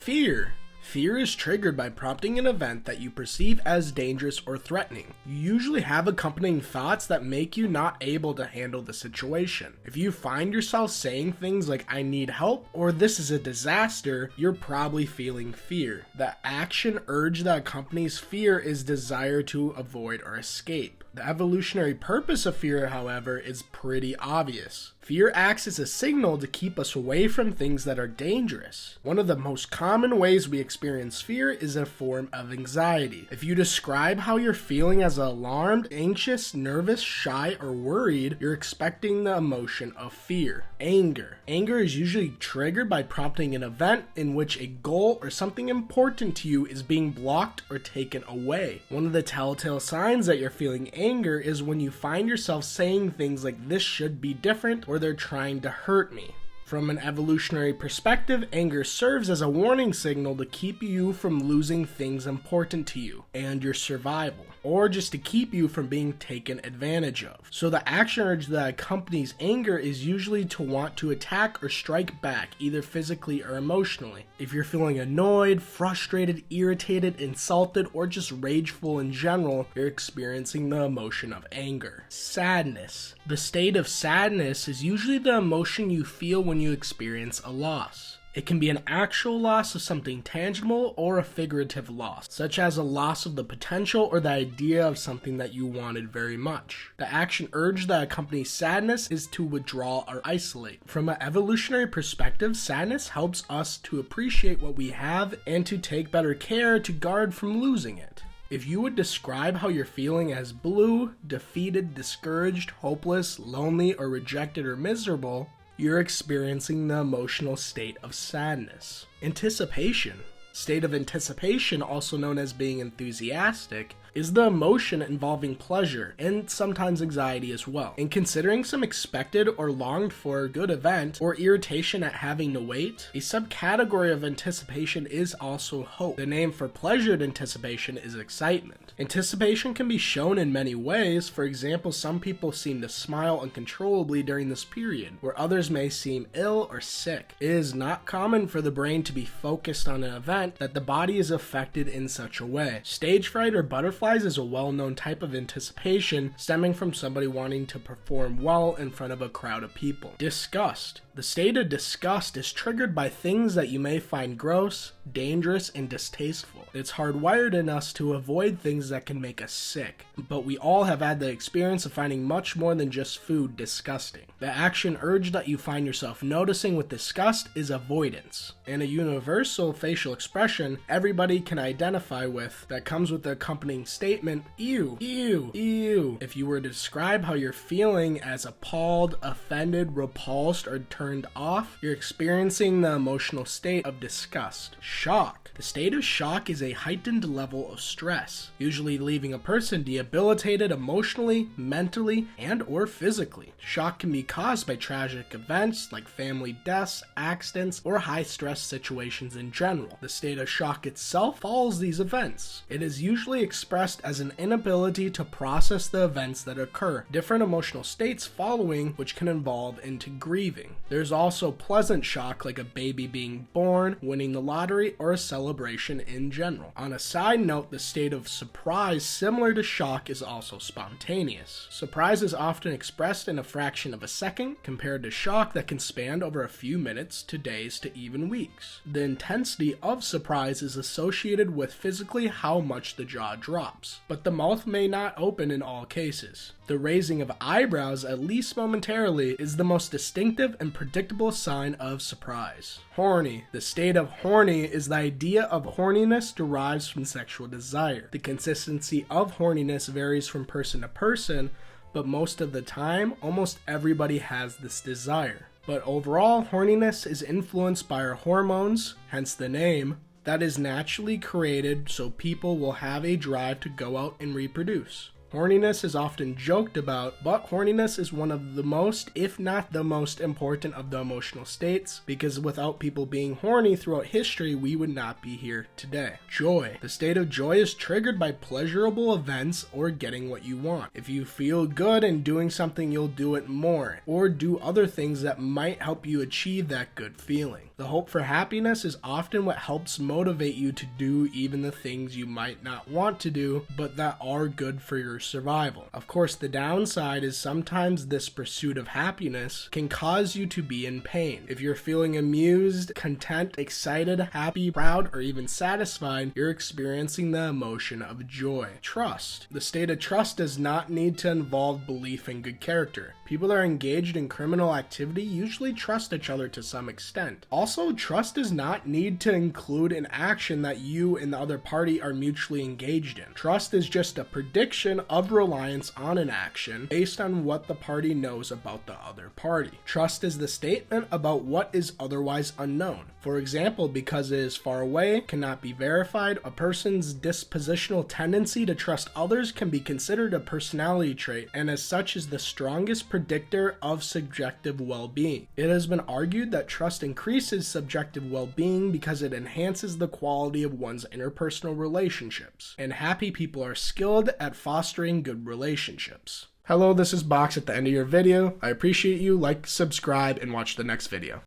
Fear. Fear is triggered by prompting an event that you perceive as dangerous or threatening. You usually have accompanying thoughts that make you not able to handle the situation. If you find yourself saying things like "I need help" or "this is a disaster," you're probably feeling fear. The action urge that accompanies fear is desire to avoid or escape. The evolutionary purpose of fear, however, is pretty obvious. Fear acts as a signal to keep us away from things that are dangerous. One of the most common ways we experience fear is a form of anxiety. If you describe how you're feeling as alarmed, anxious, nervous, shy, or worried, you're expecting the emotion of fear. Anger. Anger is usually triggered by prompting an event in which a goal or something important to you is being blocked or taken away. One of the telltale signs that you're feeling anger is when you find yourself saying things like "this should be different" or "they're trying to hurt me." From an evolutionary perspective, anger serves as a warning signal to keep you from losing things important to you and your survival, or just to keep you from being taken advantage of. So the action urge that accompanies anger is usually to want to attack or strike back, either physically or emotionally. If you're feeling annoyed, frustrated, irritated, insulted, or just rageful in general, you're experiencing the emotion of anger. Sadness. The state of sadness is usually the emotion you feel when you experience a loss. It can be an actual loss of something tangible or a figurative loss, such as a loss of the potential or the idea of something that you wanted very much. The action urge that accompanies sadness is to withdraw or isolate. From an evolutionary perspective, sadness helps us to appreciate what we have and to take better care to guard from losing it. If you would describe how you're feeling as blue, defeated, discouraged, hopeless, lonely, or rejected or miserable, you're experiencing the emotional state of sadness. Anticipation. State of anticipation, also known as being enthusiastic, is the emotion involving pleasure and sometimes anxiety as well. In considering some expected or longed for good event or irritation at having to wait, a subcategory of anticipation is also hope. The name for pleasured anticipation is excitement. Anticipation can be shown in many ways. For example, some people seem to smile uncontrollably during this period, where others may seem ill or sick. It is not common for the brain to be focused on an event that the body is affected in such a way. Stage fright or butterflies is a well-known type of anticipation stemming from somebody wanting to perform well in front of a crowd of people. Disgust. The state of disgust is triggered by things that you may find gross, dangerous, and distasteful. It's hardwired in us to avoid things that can make us sick, but we all have had the experience of finding much more than just food disgusting. The action urge that you find yourself noticing with disgust is avoidance, and a universal facial expression everybody can identify with that comes with the accompanying statement, "Ew, ew, ew." If you were to describe how you're feeling as appalled, offended, repulsed, or turned off, you're experiencing the emotional state of disgust. Shock. The state of shock is a heightened level of stress, usually leaving a person debilitated emotionally, mentally, and or physically. Shock can be caused by tragic events like family deaths, accidents, or high-stress situations in general. The state of shock itself follows these events. It is usually expressed as an inability to process the events that occur. Different emotional states following, which can evolve into grieving. There's also pleasant shock, like a baby being born, winning the lottery, or a celebration in general. On a side note, the state of surprise, similar to shock, is also spontaneous. Surprise is often expressed in a fraction of a second, compared to shock that can span over a few minutes to days to even weeks. The intensity of surprise is associated with physically how much the jaw drops, but the mouth may not open in all cases. The raising of eyebrows, at least momentarily, is the most distinctive and predictable sign of surprise. Horny. The state of horny is the idea of horniness derives from sexual desire. The consistency of horniness varies from person to person, but most of the time, almost everybody has this desire. But overall, horniness is influenced by our hormones, hence the name, that is naturally created so people will have a drive to go out and reproduce. Horniness is often joked about, but horniness is one of the most, if not the most important of the emotional states, because without people being horny throughout history, we would not be here today. Joy. The state of joy is triggered by pleasurable events or getting what you want. If you feel good in doing something, you'll do it more, or do other things that might help you achieve that good feeling. The hope for happiness is often what helps motivate you to do even the things you might not want to do, but that are good for your survival. Of course, the downside is sometimes this pursuit of happiness can cause you to be in pain. If you're feeling amused, content, excited, happy, proud, or even satisfied, you're experiencing the emotion of joy. Trust. The state of trust does not need to involve belief in good character. People that are engaged in criminal activity usually trust each other to some extent. Also, trust does not need to include an action that you and the other party are mutually engaged in. Trust is just a prediction of reliance on an action based on what the party knows about the other party. Trust is the statement about what is otherwise unknown. For example, because it is far away, cannot be verified, a person's dispositional tendency to trust others can be considered a personality trait, and as such is the strongest predictor of subjective well-being. It has been argued that trust increases subjective well-being because it enhances the quality of one's interpersonal relationships, and happy people are skilled at fostering good relationships. Hello, this is Box at the end of your video. I appreciate you. Like, subscribe, and watch the next video.